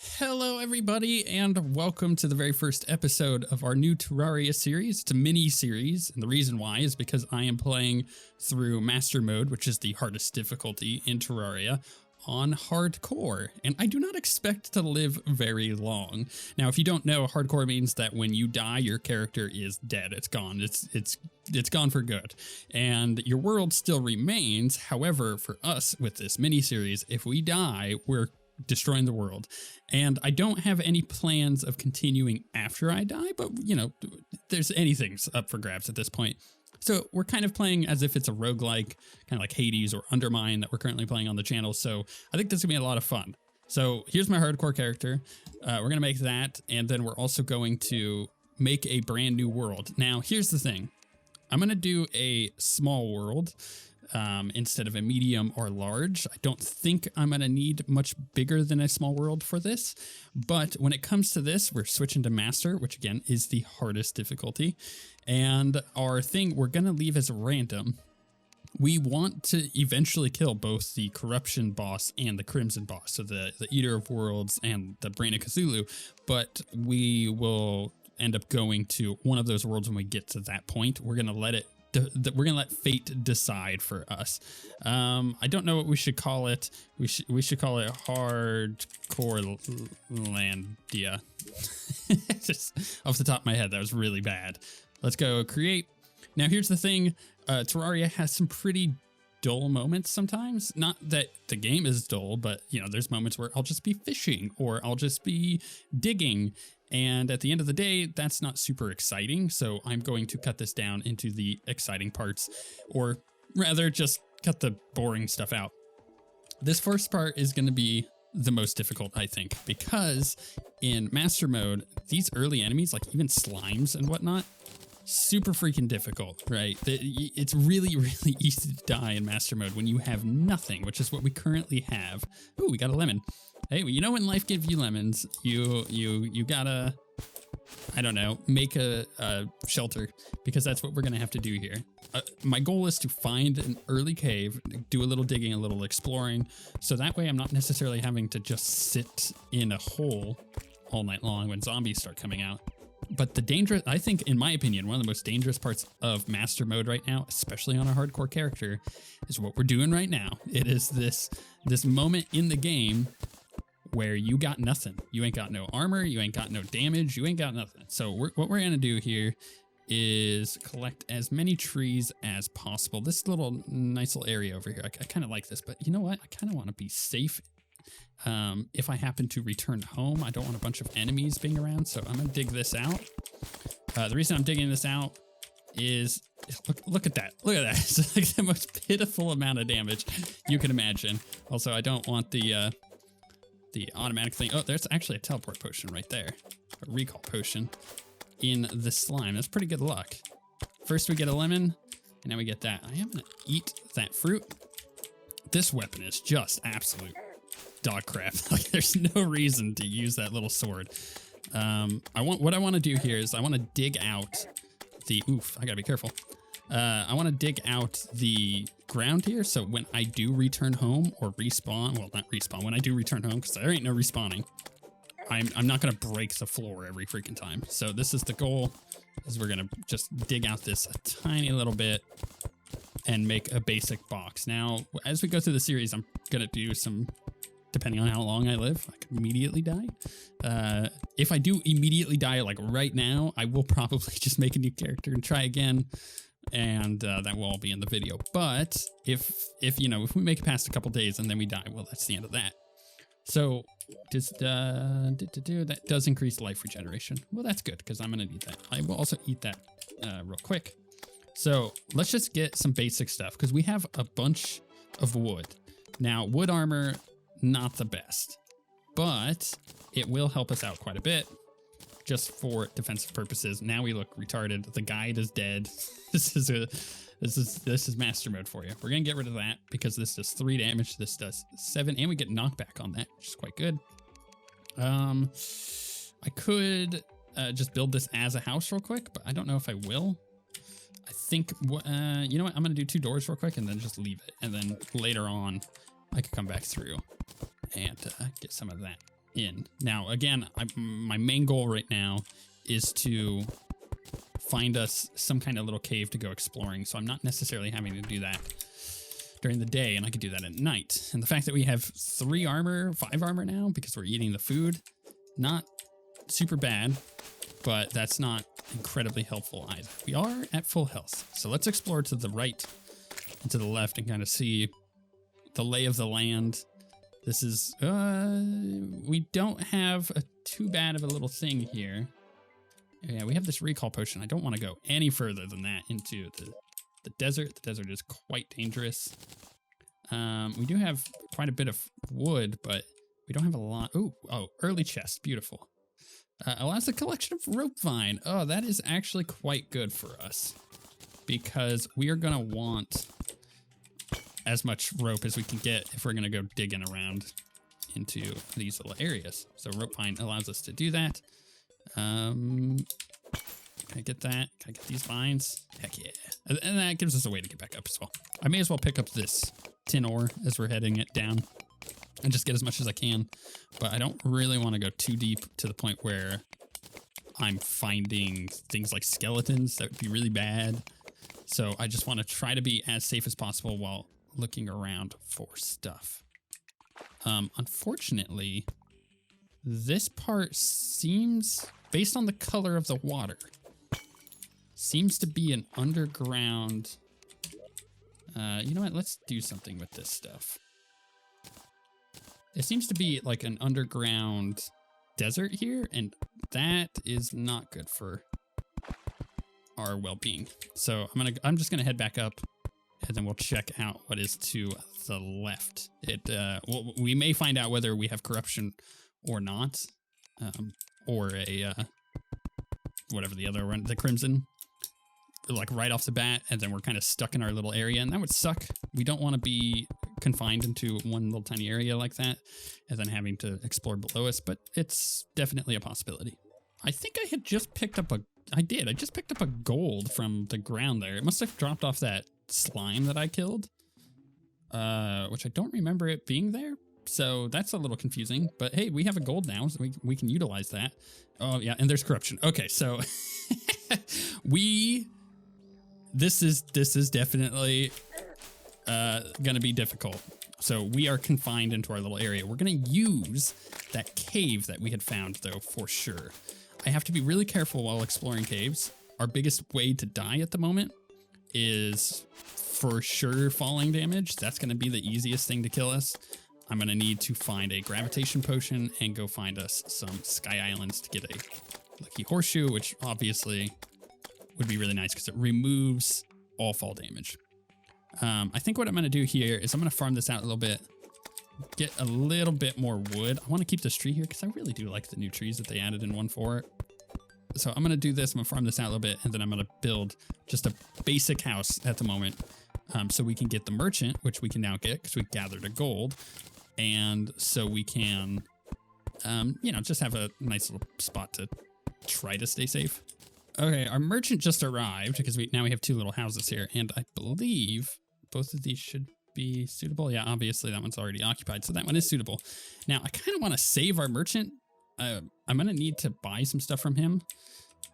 Hello, everybody, and welcome to the very first episode of our new Terraria series. It's a mini-series, and the reason why is because I am playing through Master Mode, which is the hardest difficulty in Terraria, on Hardcore, and I do not expect to live very long. Now, if you don't know, Hardcore means that when you die, your character is dead. It's gone. It's gone for good, and your world still remains. However, for us with this mini-series, if we die, we're destroying the world. And I don't have any plans of continuing after I die, but you know, there's anything's up for grabs at this point. So we're kind of playing as if it's a roguelike, kind of like Hades or Undermine that we're currently playing on the channel. So I think this is gonna be a lot of fun. So here's my hardcore character. We're gonna make that, and then we're also going to make a brand new world. Now, here's the thing. I'm gonna do a small world instead of a medium or large. I don't think I'm going to need much bigger than a small world for this. But when it comes to this, we're switching to Master, which again is the hardest difficulty. And our thing we're going to leave as random. We want to eventually kill both the Corruption boss and the Crimson boss. So the Eater of Worlds and the Brain of Cthulhu. But we will end up going to one of those worlds when we get to that point. We're going to let fate decide for us. I don't know what we should call it. We should call it Hardcore Landia. Just off the top of my head, that was really bad. Let's go create. Now here's the thing. Terraria has some pretty dull moments sometimes. Not that the game is dull, but you know, there's moments where I'll just be fishing or I'll just be digging. And at the end of the day, that's not super exciting. So I'm going to cut this down into the exciting parts, or rather just cut the boring stuff out. This first part is going to be the most difficult, I think, because in Master Mode, these early enemies, like even slimes and whatnot, super freaking difficult, right? It's really, really easy to die in Master Mode when you have nothing, which is what we currently have. Ooh, we got a lemon. Hey, well, you know when life gives you lemons, you gotta, I don't know, make a shelter, because that's what we're gonna have to do here. My goal is to find an early cave, do a little digging, a little exploring, so that way I'm not necessarily having to just sit in a hole all night long when zombies start coming out. But the dangerous, I think, in my opinion, one of the most dangerous parts of Master Mode right now, especially on a hardcore character, is what we're doing right now. It is this moment in the game where you got nothing. You ain't got no armor, you ain't got no damage, you ain't got nothing. So what we're gonna do here is collect as many trees as possible. This little nice little area over here, I kind of like this, but you know what? I kind of want to be safe. If I happen to return home, I don't want a bunch of enemies being around, so I'm gonna dig this out. The reason I'm digging this out is, look at that. Look at that. It's like the most pitiful amount of damage you can imagine. Also, I don't want the automatic thing. Oh, there's actually a teleport potion right there. A recall potion in the slime. That's pretty good luck. First we get a lemon, and now we get that. I am gonna eat that fruit. This weapon is just absolute dog crap. Like, there's no reason to use that little sword. What I want to do here is I want to dig out the, I gotta be careful. I want to dig out the ground here, so when I do return home or respawn, well, not respawn, when I do return home, because there ain't no respawning, I'm not going to break the floor every freaking time. So this is the goal, is we're going to just dig out this a tiny little bit and make a basic box. Now, as we go through the series, I'm going to do some, depending on how long I live, I could immediately die. If I do immediately die, like right now, I will probably just make a new character and try again. And that will all be in the video. But if you know, if we make it past a couple days and then we die, well, that's the end of that. So that does increase life regeneration. Well, that's good, because I'm gonna need that. I will also eat that real quick. So let's just get some basic stuff, because we have a bunch of wood. Now, wood armor, not the best, but it will help us out quite a bit. Just for defensive purposes. Now we look retarded. The guide is dead. This is Master Mode for you. We're gonna get rid of that because this does 3 damage. This does 7, and we get knockback on that, which is quite good. I could just build this as a house real quick, but I don't know if I will. I think, you know what? I'm going to do 2 doors real quick and then just leave it. And then later on, I could come back through and get some of that in. Now, again, my main goal right now is to find us some kind of little cave to go exploring. So I'm not necessarily having to do that during the day, and I could do that at night. And the fact that we have 3 armor, 5 armor now because we're eating the food, not super bad, but that's not incredibly helpful either. We are at full health. So let's explore to the right and to the left and kind of see the lay of the land. This is, we don't have too bad of a little thing here. Yeah, we have this recall potion. I don't want to go any further than that into the desert. The desert is quite dangerous. We do have quite a bit of wood, but we don't have a lot. Oh, early chest. Beautiful. Allows the collection of rope vine. Oh, that is actually quite good for us because we are going to want as much rope as we can get if we're going to go digging around into these little areas. So rope vine allows us to do that. Can I get that? Can I get these vines? Heck yeah. And that gives us a way to get back up as well. I may as well pick up this tin ore as we're heading it down and just get as much as I can. But I don't really want to go too deep to the point where I'm finding things like skeletons. That would be really bad. So I just want to try to be as safe as possible while looking around for stuff. Unfortunately, this part seems, based on the color of the water, seems to be an underground. You know what? Let's do something with this stuff. It seems to be like an underground desert here, and that is not good for our well-being. So I'm just gonna head back up, and then we'll check out what is to the left. We may find out whether we have corruption or not, or a whatever the other one, the crimson, like right off the bat, and then we're kind of stuck in our little area, and that would suck. We don't want to be confined into one little tiny area like that, and then having to explore below us, but it's definitely a possibility. I think I had just picked up I just picked up a gold from the ground there. It must have dropped off that slime that I killed, which I don't remember it being there. So that's a little confusing, but hey, we have a gold now, so we can utilize that. Oh yeah, and there's corruption. Okay, so this is definitely gonna be difficult. So we are confined into our little area. We're gonna use that cave that we had found though, for sure. I have to be really careful while exploring caves. Our biggest way to die at the moment is for sure falling damage. That's gonna be the easiest thing to kill us. I'm gonna need to find a gravitation potion and go find us some sky islands to get a lucky horseshoe, which obviously would be really nice because it removes all fall damage. I think what I'm gonna do here is I'm gonna farm this out a little bit, get a little bit more wood. I want to keep this tree here because I really do like the new trees that they added in 1.4. So I'm gonna do this. I'm gonna farm this out a little bit, and then I'm gonna build just a basic house at the moment, so we can get the merchant, which we can now get because we gathered a gold. And so we can, just have a nice little spot to try to stay safe. Okay, our merchant just arrived because now we have 2 little houses here. And I believe both of these should be suitable. Yeah, obviously that one's already occupied. So that one is suitable. Now, I kind of want to save our merchant. I'm going to need to buy some stuff from him.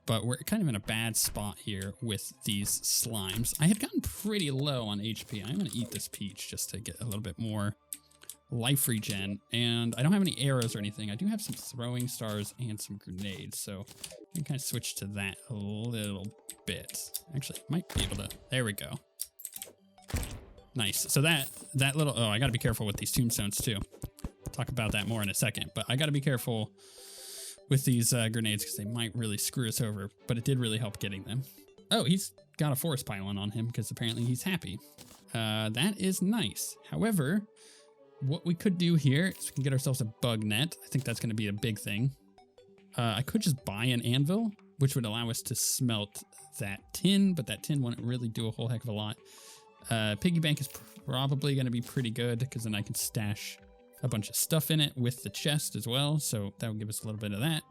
But we're kind of in a bad spot here with these slimes. I had gotten pretty low on HP. I'm going to eat this peach just to get a little bit more life regen, and I don't have any arrows or anything. I do have some throwing stars and some grenades, so I can kind of switch to that a little bit. Actually, might be able to. There we go. Nice. So that little. Oh, I got to be careful with these tombstones too. Talk about that more in a second, but I got to be careful with these grenades because they might really screw us over. But it did really help getting them. Oh, he's got a forest pylon on him because apparently he's happy. That is nice. However, what we could do here is we can get ourselves a bug net. I think that's going to be a big thing. I could just buy an anvil, which would allow us to smelt that tin, but that tin wouldn't really do a whole heck of a lot. Piggy bank is probably going to be pretty good because then I can stash a bunch of stuff in it with the chest as well. So that will give us a little bit of that.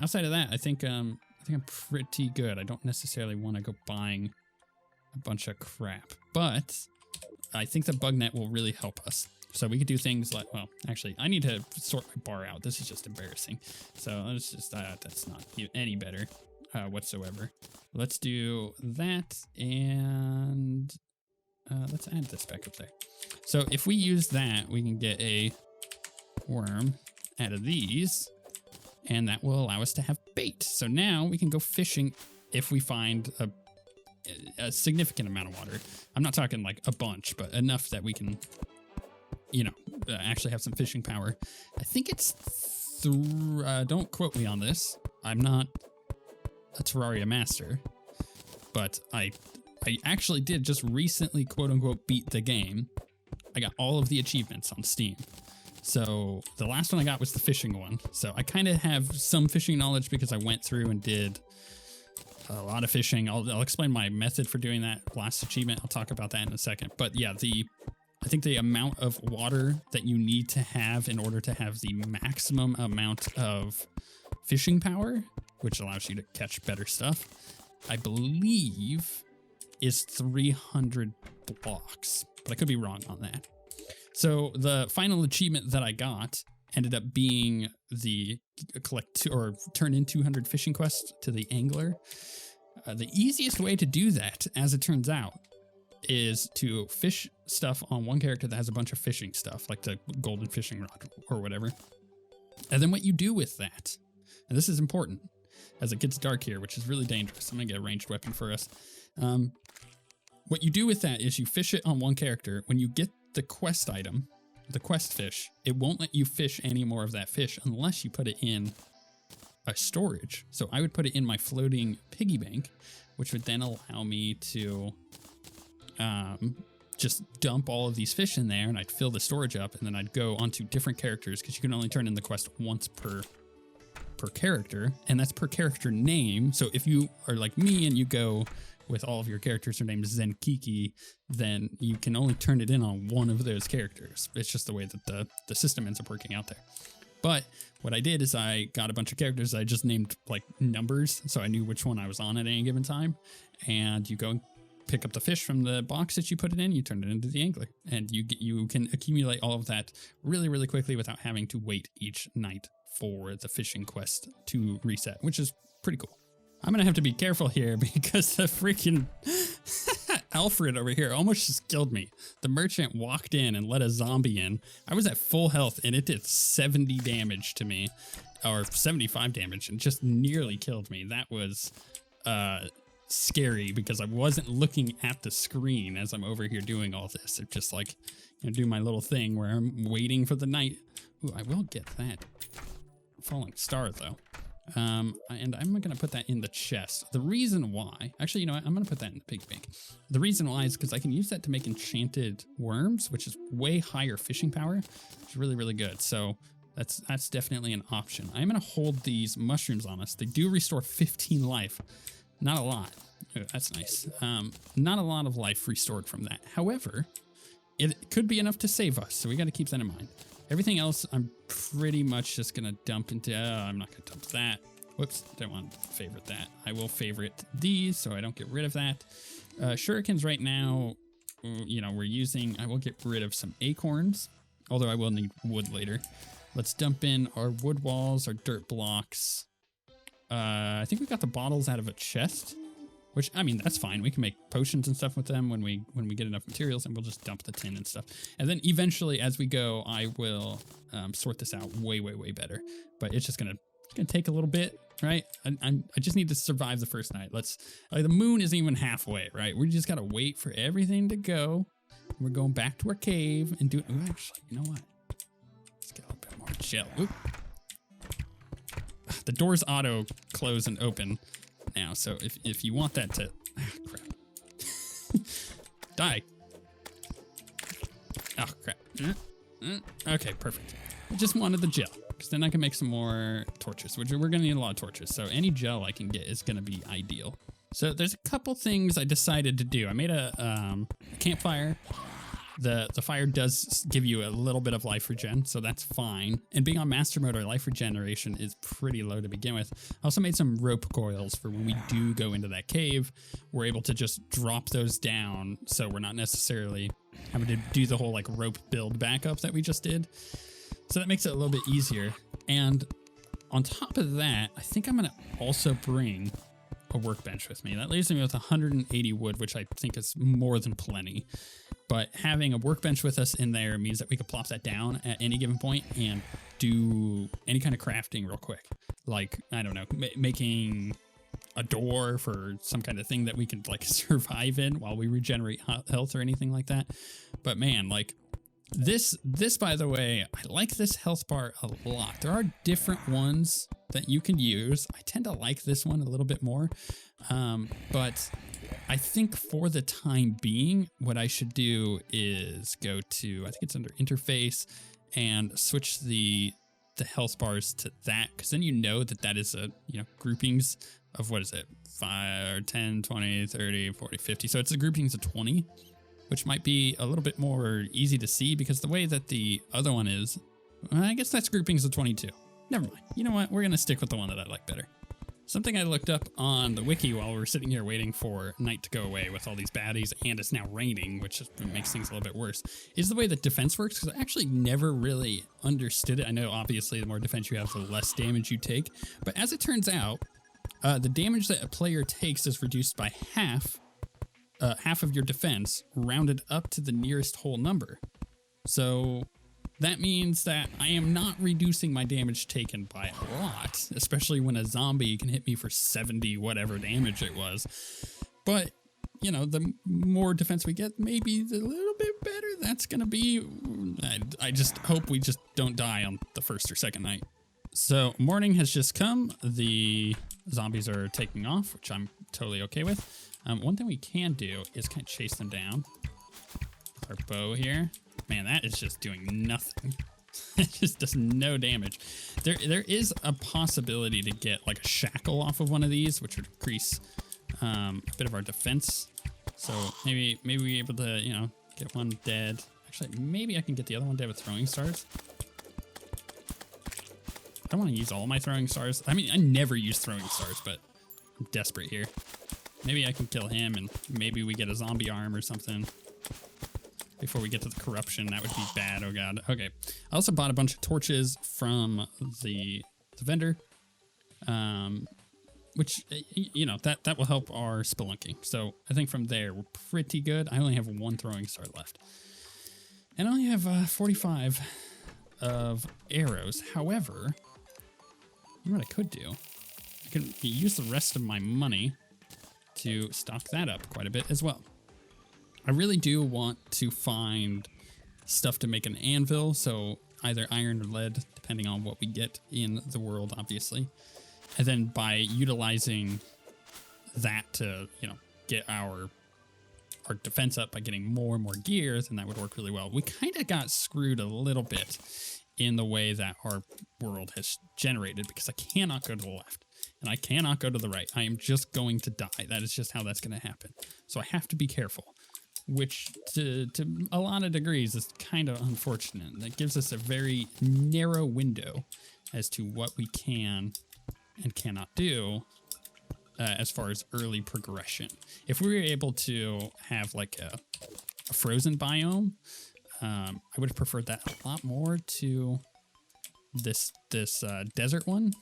Outside of that, I think think I'm pretty good. I don't necessarily want to go buying a bunch of crap, but I think the bug net will really help us. So we could do things like, well, actually, I need to sort my bar out. This is just embarrassing. So let's just, that's not any better whatsoever. Let's do that, and let's add this back up there. So if we use that, we can get a worm out of these, and that will allow us to have bait. So now we can go fishing if we find a significant amount of water. I'm not talking like a bunch, but enough that we can, you know, actually have some fishing power. I think it's don't quote me on this. I'm not a Terraria master, but I actually did just recently, quote unquote, beat the game. I got all of the achievements on Steam. So the last one I got was the fishing one. So I kind of have some fishing knowledge because I went through and did a lot of fishing. I'll explain my method for doing that last achievement. I'll talk about that in a second. But yeah, I think the amount of water that you need to have in order to have the maximum amount of fishing power, which allows you to catch better stuff, I believe is 300 blocks, but I could be wrong on that. So the final achievement that I got ended up being the turn in 200 fishing quests to the angler. The easiest way to do that, as it turns out, is to fish stuff on one character that has a bunch of fishing stuff, like the golden fishing rod or whatever. And then what you do with that, and this is important as it gets dark here, which is really dangerous. I'm gonna get a ranged weapon for us. What you do with that is you fish it on one character. When you get the quest item, the quest fish, it won't let you fish any more of that fish unless you put it in a storage. So I would put it in my floating piggy bank, which would then allow me to just dump all of these fish in there, and I'd fill the storage up, and then I'd go onto different characters, because you can only turn in the quest once per character, and that's per character name. So if you are like me and you go with all of your characters, their name is Zenkiki, then you can only turn it in on one of those characters. It's just the way that the system ends up working out there. But what I did is I got a bunch of characters I just named like numbers, so I knew which one I was on at any given time. And you go and pick up the fish from the box that you put it in, you turn it into the angler, and you can accumulate all of that really, really quickly without having to wait each night for the fishing quest to reset, which is pretty cool. I'm gonna have to be careful here because the freaking Alfred over here almost just killed me. The merchant walked in and let a zombie in. I was at full health and it did 70 damage to me, or 75 damage, and just nearly killed me. That was scary because I wasn't looking at the screen as I'm over here doing all this. It's just like, you know, do my little thing where I'm waiting for the night. Ooh, I will get that falling star though. And I'm going to put that in the chest. The reason why, actually, you know what? I'm going to put that in the pig bank. The reason why is because I can use that to make enchanted worms, which is way higher fishing power. It's really, really good. So that's definitely an option. I'm going to hold these mushrooms on us. They do restore 15 life. Not a lot. Oh, that's nice. Not a lot of life restored from that. However, it could be enough to save us. So we got to keep that in mind. Everything else, I'm pretty much just going to dump into... I'm not going to dump that. Whoops, don't want to favorite that. I will favorite these so I don't get rid of that. Shurikens right now, you know, we're using... I will get rid of some acorns, although I will need wood later. Let's dump in our wood walls, our dirt blocks. I think we got the bottles out of a chest, which, I mean, that's fine. We can make potions and stuff with them when we get enough materials, and we'll just dump the tin and stuff. And then eventually, as we go, I will sort this out way, way, way better. But it's just gonna take a little bit, right? I just need to survive the first night. The moon isn't even halfway, right? We just gotta wait for everything to go. We're going back to our cave and do. Ooh, actually, you know what? Let's get a little bit more gel. Ooh. The doors auto close and open now, so if you want that to... crap. Die. Oh, crap. Okay, perfect. I just wanted the gel, because then I can make some more torches, which we're going to need a lot of torches, so any gel I can get is going to be ideal. So there's a couple things I decided to do. I made a campfire The fire does give you a little bit of life regen, so that's fine. And being on master mode, our life regeneration is pretty low to begin with. I also made some rope coils for when we do go into that cave. We're able to just drop those down, so we're not necessarily having to do the whole like rope build backup that we just did. So that makes it a little bit easier. And on top of that, I think I'm gonna also bring a workbench with me. That leaves me with 180 wood, which I think is more than plenty. But having a workbench with us in there means that we could plop that down at any given point and do any kind of crafting real quick. Like, I don't know, making a door for some kind of thing that we can like survive in while we regenerate health or anything like that. But man, like this, by the way, I like this health bar a lot. There are different ones that you can use. I tend to like this one a little bit more. But I think for the time being, what I should do is go to, I think it's under interface, and switch the health bars to that, because then you know that that is a, you know, groupings of, what is it, 5, 10, 20, 30, 40, 50. So it's a groupings of 20, which might be a little bit more easy to see, because the way that the other one is, I guess that's groupings of 22. Never mind. You know what? We're going to stick with the one that I like better. Something I looked up on the wiki while we're sitting here waiting for night to go away with all these baddies, and it's now raining, which makes things a little bit worse, is the way that defense works, because I actually never really understood it. I know, obviously, the more defense you have, the less damage you take. But as it turns out, the damage that a player takes is reduced by half of your defense, rounded up to the nearest whole number. So that means that I am not reducing my damage taken by a lot, especially when a zombie can hit me for 70 whatever damage it was. But, you know, the more defense we get, maybe a little bit better that's going to be. I just hope we just don't die on the first or second night. So morning has just come. The zombies are taking off, which I'm totally okay with. One thing we can do is kind of chase them down. Our bow here. Man, that is just doing nothing. It just does no damage. There is a possibility to get like a shackle off of one of these, which would increase a bit of our defense. So maybe we're able to, you know, get one dead. Actually, maybe I can get the other one dead with throwing stars. I don't want to use all my throwing stars. I mean, I never use throwing stars, but I'm desperate here. Maybe I can kill him, and maybe we get a zombie arm or something before we get to the corruption. That would be bad. Oh god. Okay. I also bought a bunch of torches from the vendor, which, you know, that will help our spelunking. So I think from there we're pretty good. I only have one throwing star left, and I only have 45 of arrows. However, you know what I could do? I could use the rest of my money to stock that up quite a bit as well. I really do want to find stuff to make an anvil, so either iron or lead, depending on what we get in the world, obviously. And then by utilizing that to, you know, get our defense up by getting more and more gear, then that would work really well. We kind of got screwed a little bit in the way that our world has generated, because I cannot go to the left and I cannot go to the right. I am just going to die. That is just how that's going to happen. So I have to be careful, which to a lot of degrees is kind of unfortunate. That gives us a very narrow window as to what we can and cannot do as far as early progression. If we were able to have like a frozen biome, I would have preferred that a lot more to this desert one.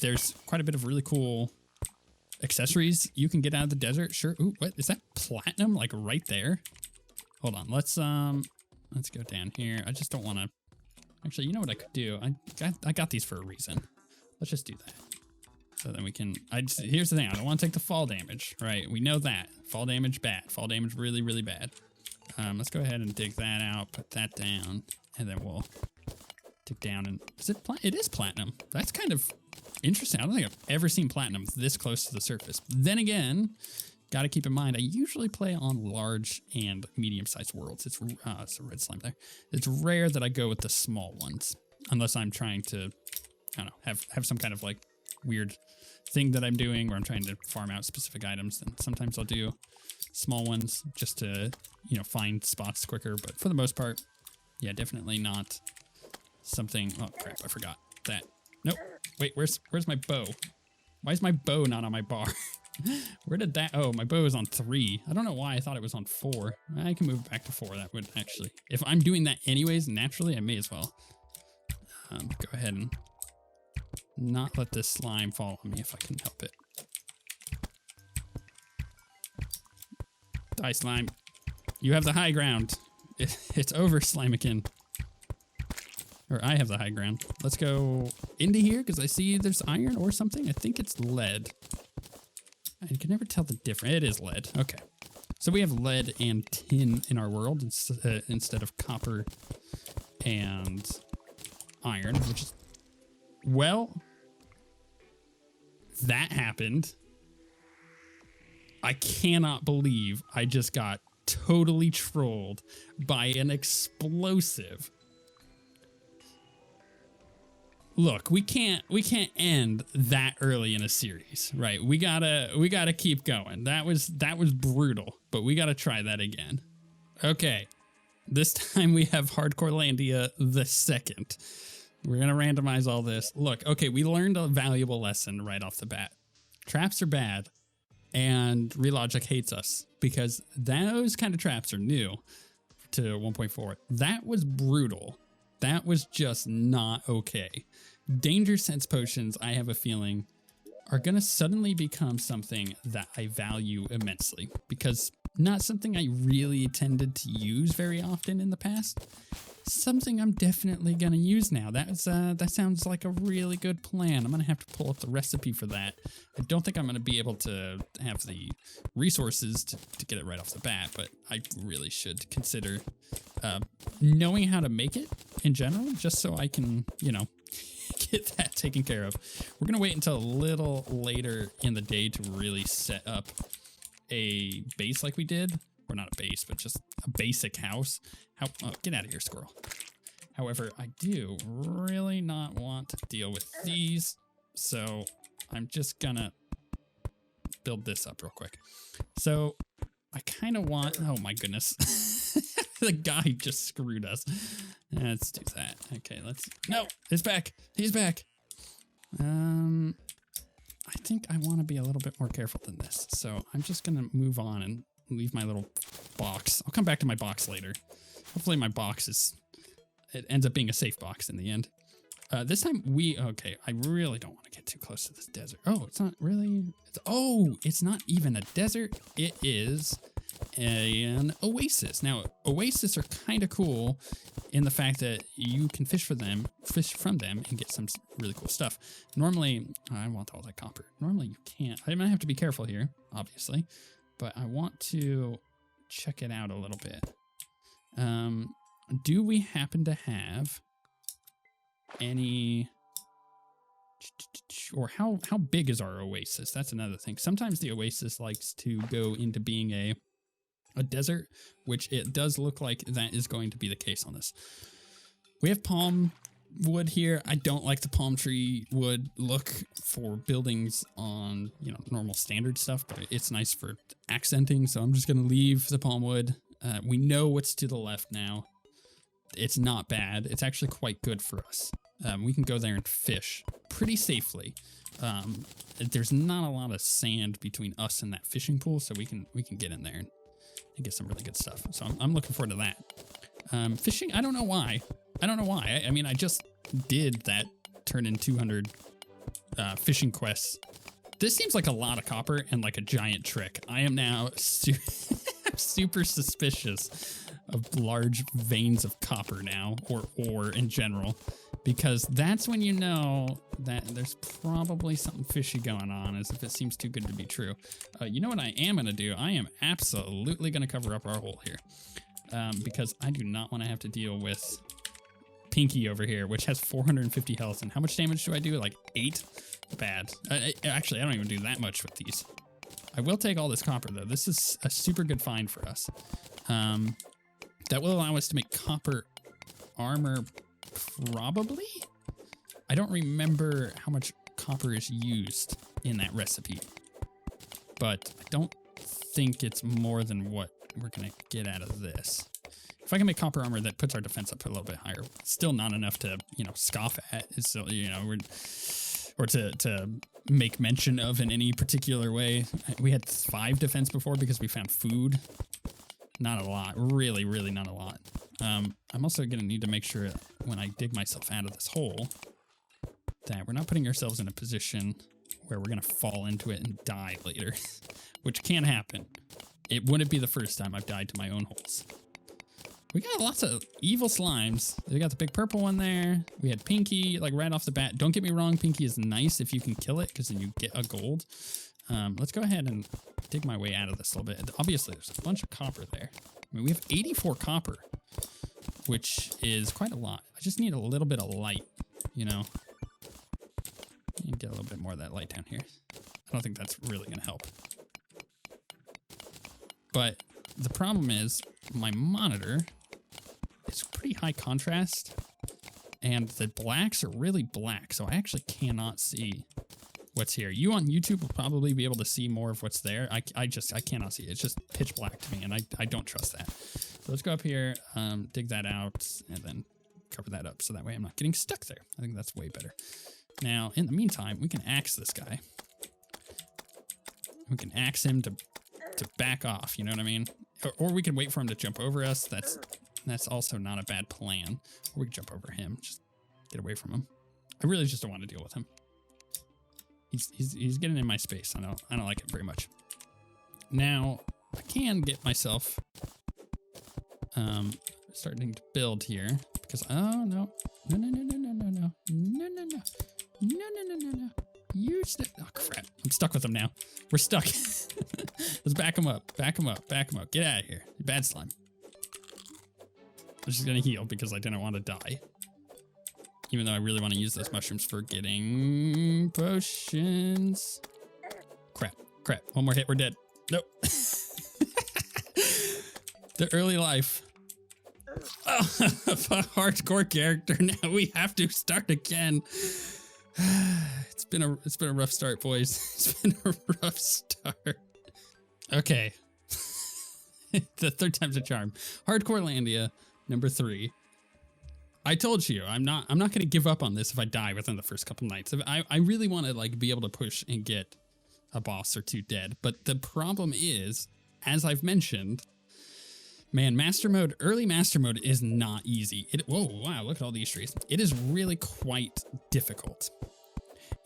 There's quite a bit of really cool accessories you can get out of the desert. Sure. Ooh, what is that? Platinum, like right there. Hold on. Let's go down here. I just don't want to. Actually, you know what I could do? I got these for a reason. Let's just do that. So then we can. Here's the thing. I don't want to take the fall damage. Right? We know that fall damage bad. Fall damage really, really bad. Let's go ahead and dig that out. Put that down, and then we'll dig down. And is it? It is platinum. That's kind of interesting. I don't think I've ever seen platinum this close to the surface. Then again, got to keep in mind, I usually play on large and medium-sized worlds. It's a red slime there. It's rare that I go with the small ones, unless I'm trying to, I don't know, have some kind of like weird thing that I'm doing where I'm trying to farm out specific items. Then sometimes I'll do small ones just to, you know, find spots quicker. But for the most part, yeah, definitely not something. Oh crap, I forgot that. Nope. Wait, where's my bow? Why is my bow not on my bar? Where did that? Oh, my bow is on 3. I don't know why I thought it was on 4. I can move back to 4. That would actually, if I'm doing that anyways, naturally, I may as well go ahead and not let this slime fall on me if I can help it. Die, slime. You have the high ground. It's over, Slimekin. Or I have the high ground. Let's go into here because I see there's iron or something. I think it's lead. I can never tell the difference. It is lead. Okay. So we have lead and tin in our world instead of copper and iron, which is, well, that happened. I cannot believe I just got totally trolled by an explosive. Look, we can't end that early in a series, right? We gotta keep going. That was brutal, but we gotta try that again. Okay, this time we have Hardcore Landia the second. We're gonna randomize all this. Look, okay, we learned a valuable lesson right off the bat. Traps are bad, and Relogic hates us because those kind of traps are new to 1.4. That was brutal. That was just not okay. Danger sense potions, I have a feeling, are going to suddenly become something that I value immensely because not something I really tended to use very often in the past. Something I'm definitely going to use now. That sounds like a really good plan. I'm going to have to pull up the recipe for that. I don't think I'm going to be able to have the resources to get it right off the bat, but I really should consider knowing how to make it in general, just so I can, you know, get that taken care of. We're going to wait until a little later in the day to really set up a base like we did. Or not a base, but just a basic house. Oh, get out of here, squirrel. However, I do really not want to deal with these, so I'm just gonna build this up real quick. So I kind of want, oh my goodness. The guy just screwed us. Let's do that. Okay, no, it's back. He's back. I think I want to be a little bit more careful than this. So I'm just gonna move on and leave my little box. I'll come back to my box later. Hopefully my box it ends up being a safe box in the end. This time okay, I really don't want to get too close to this desert. Oh, it's not really, it's not even a desert. It is an oasis. Now, oasis are kind of cool in the fact that you can fish from them and get some really cool stuff. Normally, I want all that copper. Normally you can't. I might have to be careful here, obviously. But I want to check it out a little bit. Do we happen to have any, or how big is our oasis? That's another thing. Sometimes the oasis likes to go into being a desert, which it does look like that is going to be the case on this. We have palm wood here. I don't like the palm tree wood look for buildings on, you know, normal standard stuff, but it's nice for accenting. So I'm just going to leave the palm wood. We know what's to the left now. It's not bad. It's actually quite good for us. We can go there and fish pretty safely. There's not a lot of sand between us and that fishing pool, so we can get in there and get some really good stuff. So I'm looking forward to that. Fishing, I don't know why. I mean, I just did that turn in 200 fishing quests. This seems like a lot of copper and like a giant trick. I am now super suspicious of large veins of copper now, or ore in general, because that's when you know that there's probably something fishy going on, as if it seems too good to be true. You know what I am going to do? I am absolutely going to cover up our hole here, because I do not want to have to deal with Pinky over here, which has 450 health. And how much damage do I do? Like 8? Bad. Actually, I don't even do that much with these. I will take all this copper, though. This is a super good find for us. That will allow us to make copper armor, probably? I don't remember how much copper is used in that recipe, but I don't think it's more than what we're going to get out of this. If I can make copper armor that puts our defense up a little bit higher, still not enough to, you know, scoff at. It's still, you know, or to make mention of in any particular way. We had 5 defense before because we found food. Not a lot. Really, really not a lot. I'm also going to need to make sure when I dig myself out of this hole that we're not putting ourselves in a position where we're going to fall into it and die later, which can happen. It wouldn't be the first time I've died to my own holes. We got lots of evil slimes. We got the big purple one there. We had Pinky, like right off the bat. Don't get me wrong, Pinky is nice if you can kill it, because then you get a gold. Let's go ahead and dig my way out of this a little bit. Obviously, there's a bunch of copper there. I mean, we have 84 copper, which is quite a lot. I just need a little bit of light, you know. You can get a little bit more of that light down here. I don't think that's really going to help. But the problem is my monitor is pretty high contrast, and the blacks are really black, so I actually cannot see what's here. You on YouTube will probably be able to see more of what's there. I cannot see it. It's just pitch black to me, and I don't trust that. So let's go up here, dig that out, and then cover that up so that way I'm not getting stuck there. I think that's way better. Now, in the meantime, we can axe this guy. We can axe him to back off, you know what I mean? Or we can wait for him to jump over us. That's also not a bad plan. Or we can jump over him, just get away from him. I really just don't want to deal with him. He's getting in my space. I don't like it very much. Now, I can get myself starting to build here because no. Oh crap. I'm stuck with him now. We're stuck. Let's back him up. Back him up. Back him up. Get out of here. You bad slime. I'm just gonna heal because I didn't want to die. Even though I really want to use those mushrooms for getting potions. Crap. Crap. One more hit. We're dead. Nope. The early life. Oh, a hardcore character. Now we have to start again. It's been a rough start, boys. It's been a rough start. Okay. The third time's a charm. Hardcore Landia, number 3. I told you, I'm not going to give up on this if I die within the first couple nights. I really want to like be able to push and get a boss or 2 dead. But the problem is, as I've mentioned, man, master mode, early master mode is not easy. Whoa, wow, look at all these trees. It is really quite difficult.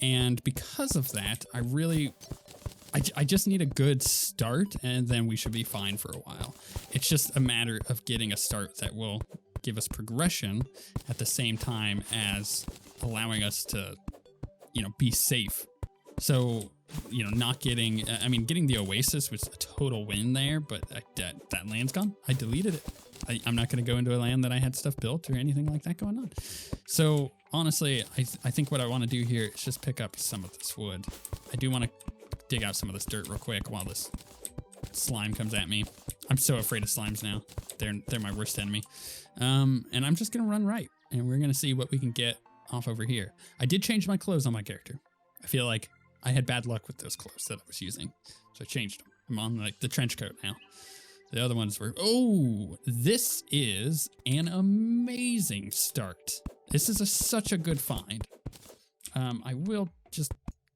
And because of that, I just need a good start, and then we should be fine for a while. It's just a matter of getting a start that will give us progression at the same time as allowing us to, you know, be safe. So, you know, not getting, I mean, getting the Oasis was a total win there, but that land's gone. I deleted it. I'm not going to go into a land that I had stuff built or anything like that going on. So honestly, I think what I want to do here is just pick up some of this wood. I do want to dig out some of this dirt real quick while this slime comes at me. I'm so afraid of slimes now. They're my worst enemy. And I'm just going to run right, and we're going to see what we can get off over here. I did change my clothes on my character. I feel like I had bad luck with those clothes that I was using, so I changed them. I'm on like the trench coat now. The other ones were, oh, this is an amazing start. This is such a good find. I will just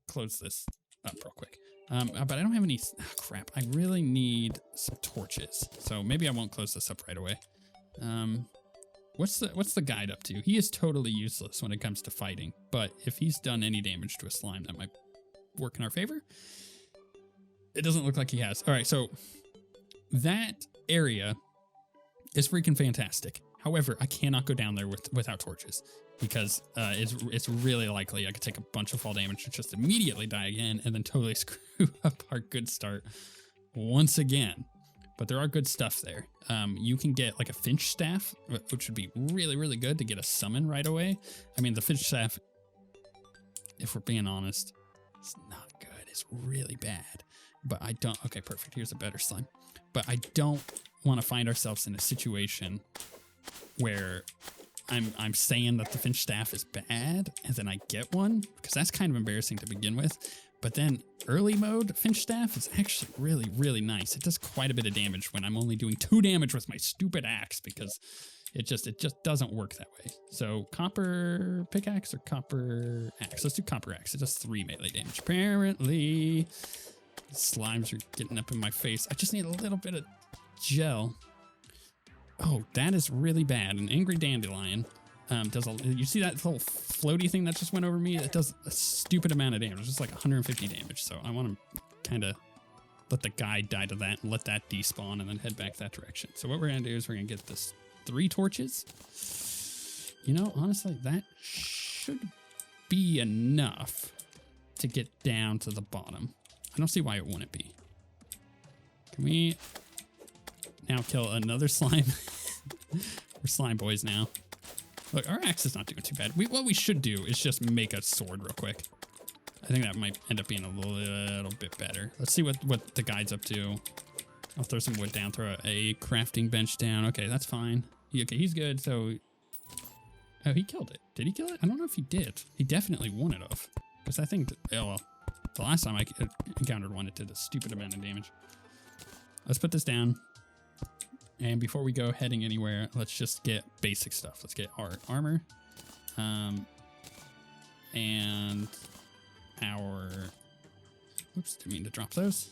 close this up real quick. But I don't have any, crap. I really need some torches. So maybe I won't close this up right away. What's the guide up to? He is totally useless when it comes to fighting, but if he's done any damage to a slime, that might work in our favor. It doesn't look like he has. All right, so that area is freaking fantastic. However, I cannot go down there without torches because it's really likely I could take a bunch of fall damage and just immediately die again and then totally screw up our good start once again. But there are good stuff there. You can get like a finch staff, which would be really, really good to get a summon right away. I mean, the finch staff, if we're being honest, it's not good. It's really bad. But I don't, okay, perfect. Here's a better slime. But I don't want to find ourselves in a situation where I'm saying that the finch staff is bad and then I get one, because that's kind of embarrassing to begin with. But then early mode finch staff is actually really, really nice. It does quite a bit of damage when I'm only doing 2 damage with my stupid axe because it just doesn't work that way. So copper pickaxe or copper axe? Let's do copper axe. It does 3 melee damage. Apparently, slimes are getting up in my face. I just need a little bit of gel. Oh, that is really bad. An angry dandelion does you see that little floaty thing that just went over me? It does a stupid amount of damage. It's just like 150 damage. So I want to kind of let the guy die to that and let that despawn and then head back that direction. So what we're going to do is we're going to get this 3 torches. You know, honestly, that should be enough to get down to the bottom. I don't see why it wouldn't be. Can we now kill another slime? We're slime boys now. Look, our axe is not doing too bad. What we should do is just make a sword real quick. I think that might end up being a little bit better. Let's see what the guide's up to. I'll throw some wood down, throw a crafting bench down. Okay, that's fine. Okay, he's good. So, oh, he killed it. Did he kill it? I don't know if he did. He definitely won it off. Because I think, oh, well, the last time I encountered one, it did a stupid amount of damage. Let's put this down. And before we go heading anywhere, let's just get basic stuff. Let's get our armor. And our, oops, didn't mean to drop those.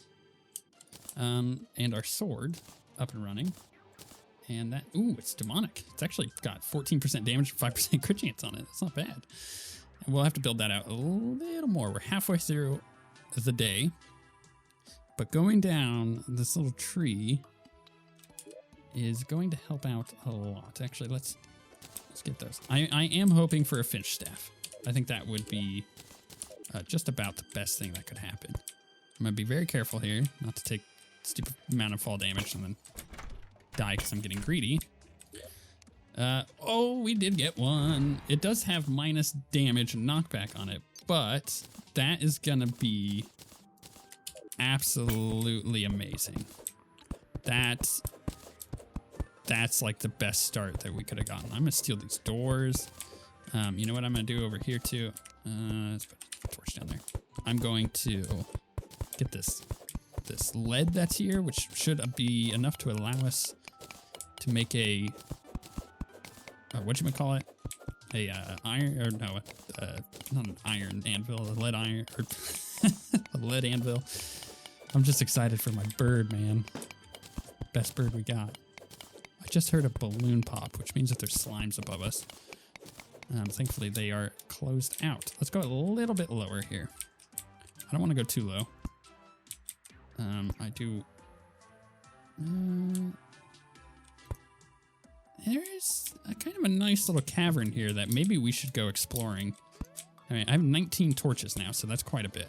And our sword up and running. And that, ooh, it's demonic. It's actually got 14% damage, 5% crit chance on it. That's not bad. And we'll have to build that out a little more. We're halfway through the day. But going down this little tree is going to help out a lot. Actually, let's get those. I am hoping for a finch staff. I think that would be just about the best thing that could happen. I'm going to be very careful here not to take stupid amount of fall damage and then die because I'm getting greedy. Oh, we did get one. It does have minus damage and knockback on it, but that is going to be absolutely amazing. That's like the best start that we could have gotten. I'm going to steal these doors. You know what I'm going to do over here too? Let's put a torch down there. I'm going to get this lead that's here, which should be enough to allow us to make a whatchamacallit? A iron, or no, not an iron anvil, a lead iron, or a lead anvil. I'm just excited for my bird, man. Best bird we got. I just heard a balloon pop, which means that there's slimes above us. Thankfully, they are closed out. Let's go a little bit lower here. I don't want to go too low. I do... there's a kind of a nice little cavern here that maybe we should go exploring. I mean, I have 19 torches now, so that's quite a bit.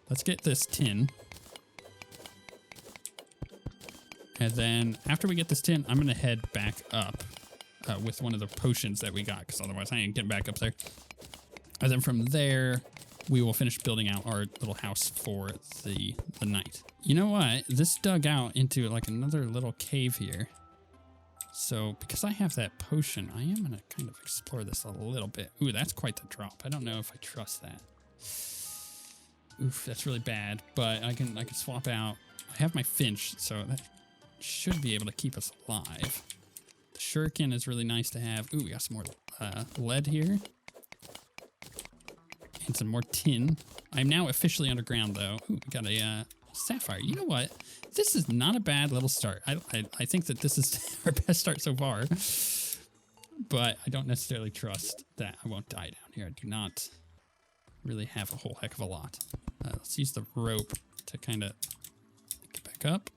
Let's get this tin. And then after we get this tin, I'm going to head back up with one of the potions that we got, because otherwise I ain't getting back up there. And then from there, we will finish building out our little house for the night. You know what? This dug out into like another little cave here. So because I have that potion, I am going to kind of explore this a little bit. Ooh, that's quite the drop. I don't know if I trust that. Oof, that's really bad, but I can swap out. I have my finch, so that should be able to keep us alive. The shuriken is really nice to have. Ooh, we got some more lead here. And some more tin. I'm now officially underground, though. Ooh, we got a sapphire. You know what? This is not a bad little start. I think that this is our best start so far. But I don't necessarily trust that I won't die down here. I do not really have a whole heck of a lot. Let's use the rope to kind of get back up.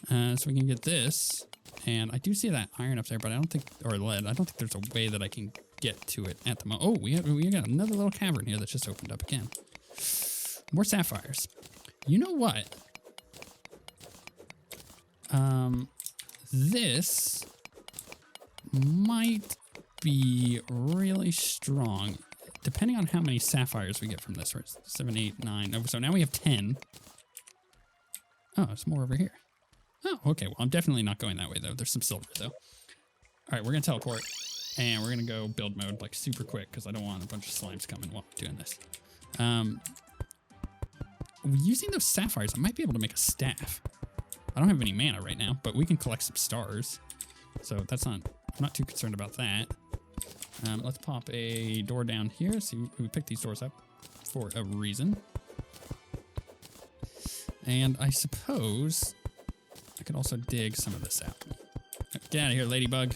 So we can get this. And I do see that iron up there, but I don't think, or lead, I don't think there's a way that I can get to it at the moment. Oh, we got another little cavern here that just opened up again. More sapphires. You know what? This might be really strong, depending on how many sapphires we get from this. Right? 7, 8, 9. Oh, so now we have 10. Oh, there's more over here. Oh, okay. Well, I'm definitely not going that way, though. There's some silver, though. All right, we're going to teleport, and we're going to go build mode, like, super quick, because I don't want a bunch of slimes coming while I'm doing this. using those sapphires, I might be able to make a staff. I don't have any mana right now, but we can collect some stars. So that's not, I'm not too concerned about that. Let's pop a door down here. See, we picked these doors up for a reason. And I suppose I could also dig some of this out. Get out of here, ladybug.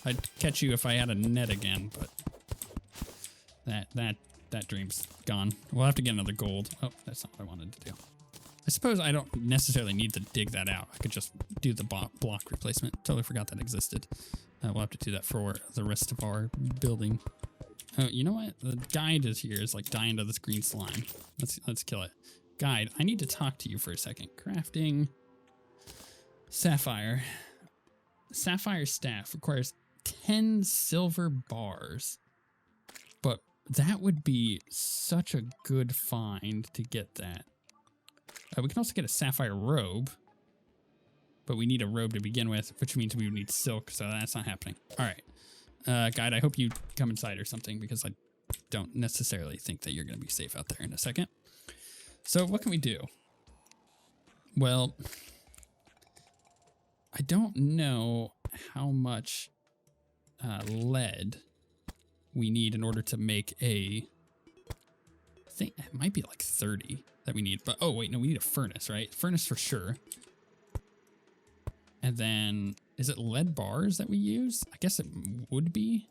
I'd catch you if I had a net again, but that dream's gone. We'll have to get another gold. Oh, that's not what I wanted to do. I suppose I don't necessarily need to dig that out. I could just do the block replacement. Totally forgot that existed. We'll have to do that for the rest of our building. Oh, you know what? The guide is here is like dying to this green slime. Let's kill it. Guide, I need to talk to you for a second. Crafting sapphire. Sapphire staff requires 10 silver bars. But that would be such a good find to get that. We can also get a sapphire robe, but we need a robe to begin with, which means we would need silk, so that's not happening. All right, guide, I hope you come inside or something, because I don't necessarily think that you're going to be safe out there in a second. So what can we do? Well, I don't know how much lead we need in order to make a... I think it might be like 30 that we need, but oh wait, no, we need a furnace, right? Furnace for sure. And then, is it lead bars that we use? I guess it would be.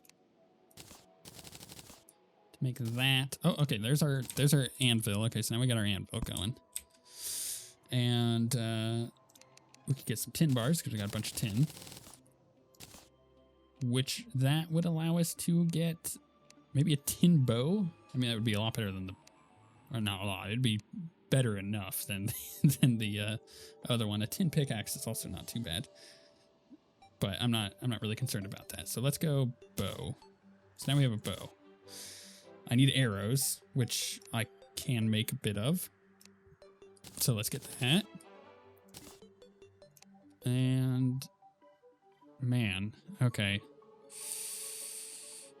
To make that, oh, okay, there's our anvil. Okay, so now we got our anvil going. And we could get some tin bars because we got a bunch of tin. Which that would allow us to get maybe a tin bow. I mean, that would be a lot better than the, or not a lot. It'd be better enough than than the other one. A tin pickaxe is also not too bad, but I'm not really concerned about that. So let's go bow. So now we have a bow. I need arrows, which I can make a bit of. So let's get that. And man, okay.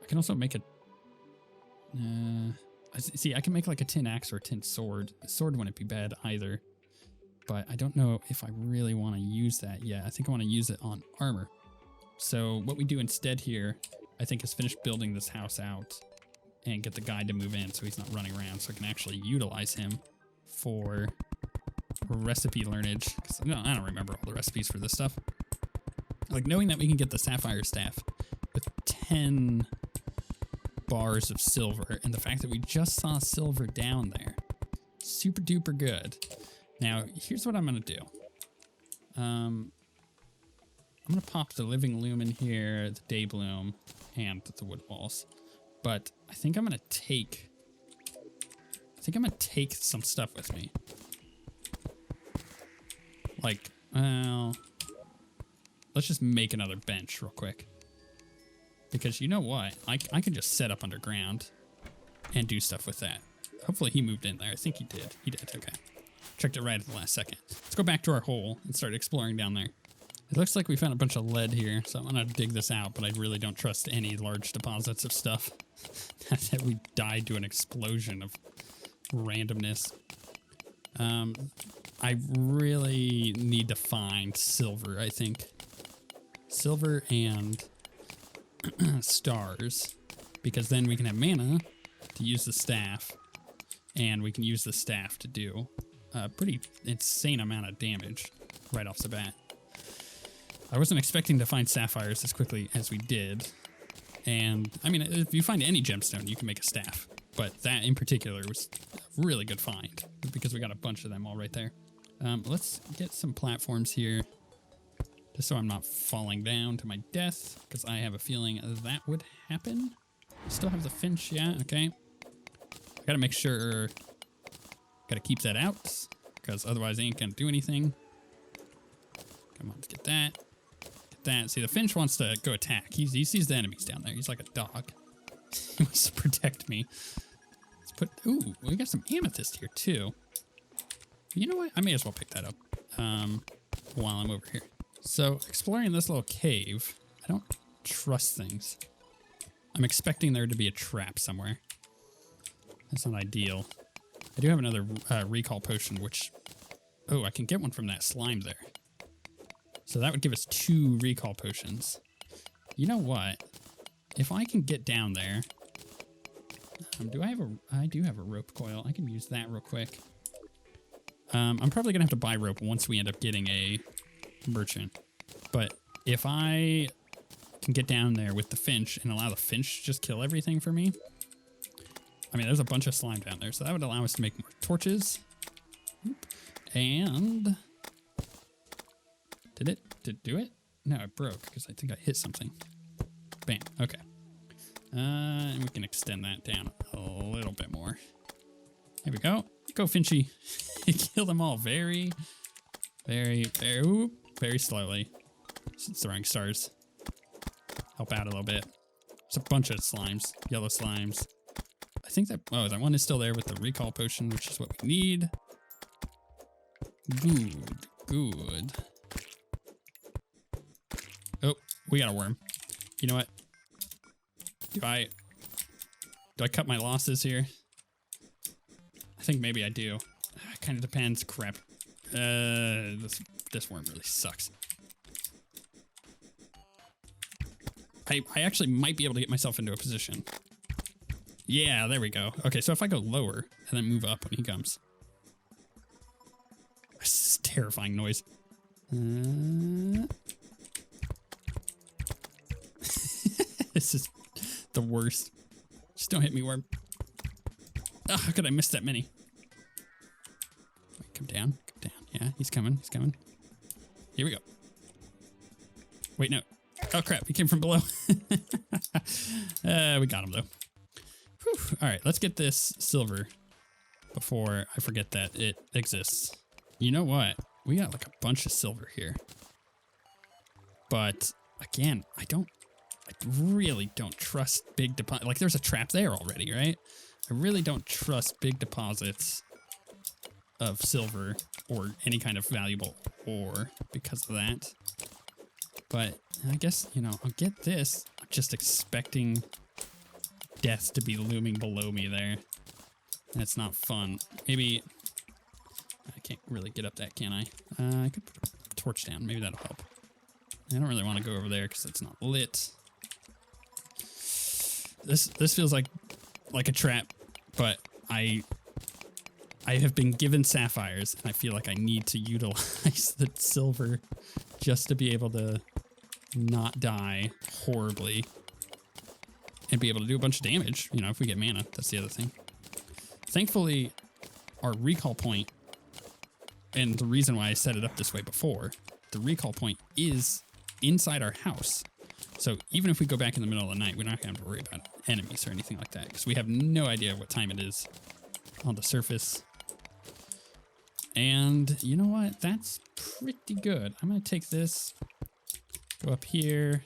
I can also make a. See, I can make like a tin axe or a tin sword. The sword wouldn't be bad either, but I don't know if I really want to use that yet. I think I want to use it on armor. So what we do instead here, I think, is finish building this house out and get the guide to move in so he's not running around, so I can actually utilize him for recipe learnage. No, I don't remember all the recipes for this stuff. Like knowing that we can get the sapphire staff with 10 bars of silver, and the fact that we just saw silver down there, super duper good. Now here's what I'm gonna do. I'm gonna pop the living loom in here, the day bloom, and the wood walls. But I think I'm gonna take some stuff with me. Like, well, let's just make another bench real quick. Because you know what? I can just set up underground and do stuff with that. Hopefully he moved in there. I think he did. He did, okay. Checked it right at the last second. Let's go back to our hole and start exploring down there. It looks like we found a bunch of lead here, so I'm gonna dig this out, but I really don't trust any large deposits of stuff. That we died to an explosion of randomness. I really need to find silver, I think. Silver and stars, because then we can have mana to use the staff, and we can use the staff to do a pretty insane amount of damage right off the bat. I wasn't expecting to find sapphires as quickly as we did, and I mean, if you find any gemstone, you can make a staff, but that in particular was a really good find because we got a bunch of them all right there. Let's get some platforms here, just so I'm not falling down to my death, because I have a feeling that would happen. Still have the finch, yeah, okay. I gotta make sure, gotta keep that out, because otherwise I ain't gonna do anything. Come on, let's get that. Get that. See, the finch wants to go attack. He sees the enemies down there. He's like a dog. He wants to protect me. Let's put, ooh, we got some amethyst here too. You know what? I may as well pick that up while I'm over here. So, exploring this little cave, I don't trust things. I'm expecting there to be a trap somewhere. That's not ideal. I do have another recall potion, which... Oh, I can get one from that slime there. So that would give us 2 recall potions. You know what? If I can get down there... I do have a rope coil. I can use that real quick. I'm probably going to have to buy rope once we end up getting a merchant. But if I can get down there with the finch and allow the finch to just kill everything for me... I mean, there's a bunch of slime down there, so that would allow us to make more torches. And... Did it do it? No, it broke because I think I hit something. Bam. Okay. And we can extend that down a little bit more. There we go. Go, Finchy. Kill them all very slowly. It's throwing stars. Help out a little bit. There's a bunch of slimes. Yellow slimes. I think that... Oh, that one is still there with the recall potion, which is what we need. Good. Oh, we got a worm. You know what? Do I cut my losses here? I think maybe I do. It kind of depends. Crap. This worm really sucks. I actually might be able to get myself into a position. Yeah, there we go. Okay, so if I go lower and then move up when he comes. This is a terrifying noise. This is the worst. Just don't hit me, worm. Oh, how could I miss that many? Wait, come down. Yeah, he's coming. Here we go. Wait, no. Oh, crap. He came from below. We got him, though. Whew. All right, let's get this silver before I forget that it exists. You know what? We got like a bunch of silver here. But, again, I really don't trust big deposits. Like, there's a trap there already, right? I really don't trust big deposits of silver or any kind of valuable ore because of that. But I guess, you know, I'll get this. I'm just expecting death to be looming below me there. That's not fun. Maybe... I can't really get up that, can I? I could put a torch down. Maybe that'll help. I don't really want to go over there because it's not lit. This feels like a trap, but I have been given sapphires, and I feel like I need to utilize the silver just to be able to not die horribly and be able to do a bunch of damage. You know, if we get mana, that's the other thing. Thankfully, our recall point, and the reason why I set it up this way before, the recall point is inside our house. So even if we go back in the middle of the night, we're not going to have to worry about enemies or anything like that, because we have no idea what time it is on the surface. And you know what? That's pretty good. I'm going to take this, go up here,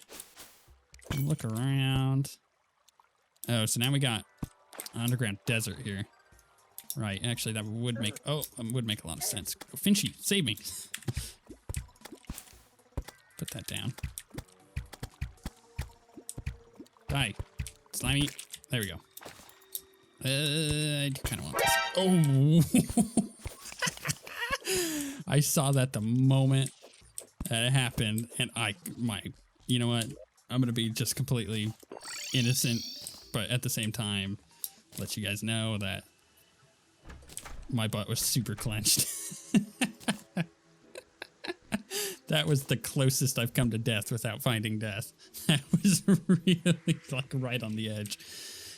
and look around. Oh, so now we got an underground desert here. Right, actually that would make a lot of sense. Finchy, save me. Put that down. Die. Slimy. There we go. I kind of want this. Oh! I saw that the moment that it happened, and you know what? I'm gonna be just completely innocent, but at the same time, let you guys know that my butt was super clenched. That was the closest I've come to death without finding death. That was really like right on the edge.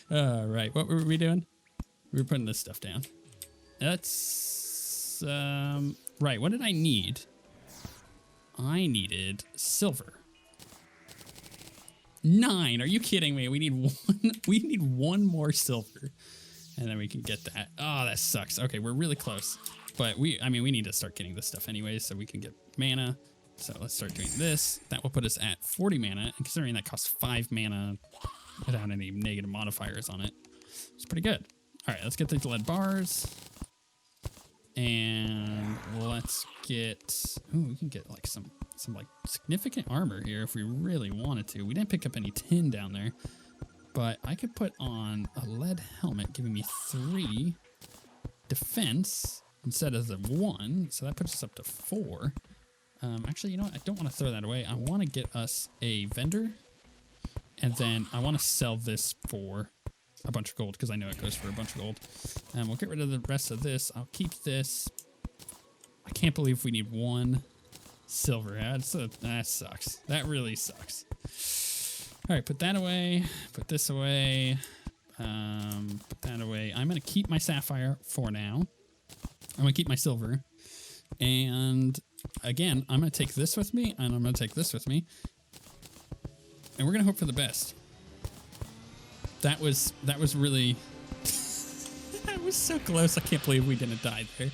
All right, what were we doing? We were putting this stuff down. That's right. What did I need? I needed silver. 9. Are you kidding me? We need one. We need one more silver, and then we can get that. Oh, that sucks. Okay, we're really close, but we need to start getting this stuff anyway, so we can get mana. So let's start doing this. That will put us at 40 mana, and considering that costs 5 mana without any negative modifiers on it, it's pretty good. All right, let's get these lead bars, and let's get. Ooh, we can get like some like significant armor here if we really wanted to. We didn't pick up any tin down there, but I could put on a lead helmet, giving me 3 defense instead of the 1. So that puts us up to 4. Actually, you know what? I don't want to throw that away. I want to get us a vendor. And then I want to sell this for a bunch of gold because I know it goes for a bunch of gold. And we'll get rid of the rest of this. I'll keep this. I can't believe we need 1 silver. That sucks. That really sucks. All right, put that away. Put this away. Put that away. I'm going to keep my sapphire for now. I'm going to keep my silver. And again, I'm going to take this with me, and I'm going to take this with me. And we're going to hope for the best. That was really... that was so close. I can't believe we didn't die there.